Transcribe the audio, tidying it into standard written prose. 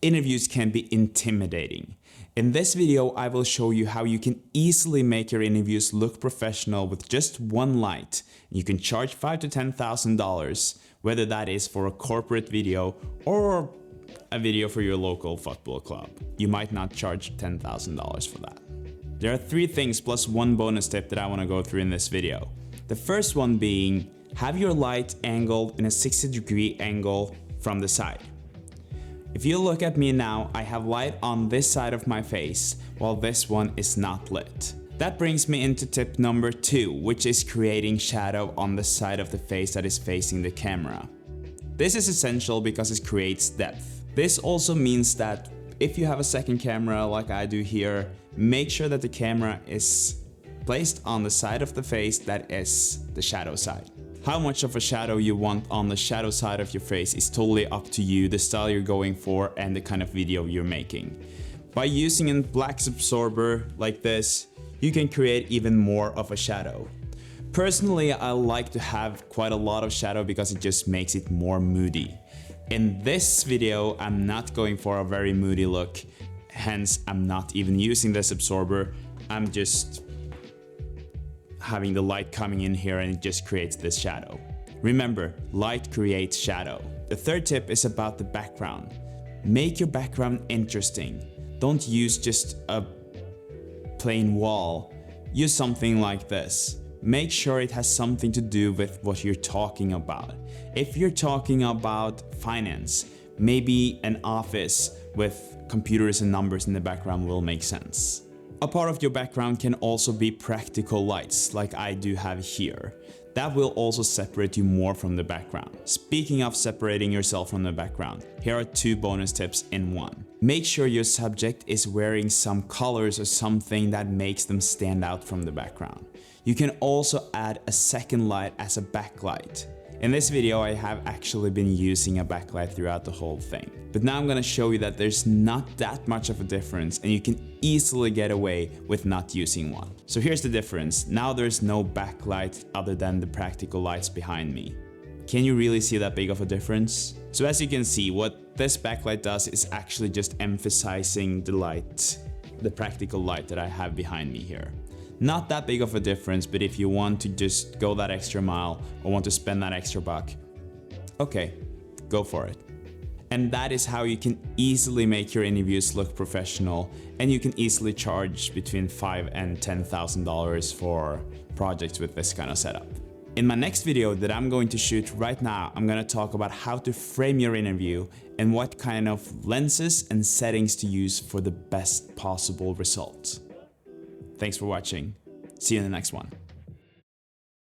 Interviews can be intimidating. In this video, I will show you how you can easily make your interviews look professional with just one light. You can charge $5,000 to $10,000, whether that is for a corporate video or a video for your local football club. You might not charge $10,000 for that. There are 3 things plus one bonus tip that I want to go through in this video. The first one being, have your light angled in a 60-degree angle from the side. If you look at me now, I have light on this side of my face, while this one is not lit. That brings me into tip number 2, which is creating shadow on the side of the face that is facing the camera. This is essential because it creates depth. This also means that if you have a second camera like I do here, make sure that the camera is placed on the side of the face that is the shadow side. How much of a shadow you want on the shadow side of your face is totally up to you, the style you're going for, and the kind of video you're making. By using a black absorber like this, you can create even more of a shadow. Personally, I like to have quite a lot of shadow because it just makes it more moody. In this video, I'm not going for a very moody look, hence I'm not even using this absorber. I'm just having the light coming in here and it just creates this shadow. Remember, light creates shadow. The third tip is about the background. Make your background interesting. Don't use just a plain wall. Use something like this. Make sure it has something to do with what you're talking about. If you're talking about finance, maybe an office with computers and numbers in the background will make sense. A part of your background can also be practical lights, like I do have here. That will also separate you more from the background. Speaking of separating yourself from the background, here are 2 bonus tips in one. Make sure your subject is wearing some colors or something that makes them stand out from the background. You can also add a second light as a backlight. In this video, I have actually been using a backlight throughout the whole thing. But now I'm gonna show you that there's not that much of a difference and you can easily get away with not using one. So here's the difference. Now there's no backlight other than the practical lights behind me. Can you really see that big of a difference? So as you can see, what this backlight does is actually just emphasizing the light, the practical light that I have behind me here. Not that big of a difference, but if you want to just go that extra mile or want to spend that extra buck, okay, go for it. And that is how you can easily make your interviews look professional, and you can easily charge between $5,000 and $10,000 for projects with this kind of setup. In my next video that I'm going to shoot right now, I'm going to talk about how to frame your interview and what kind of lenses and settings to use for the best possible results. Thanks for watching. See you in the next one.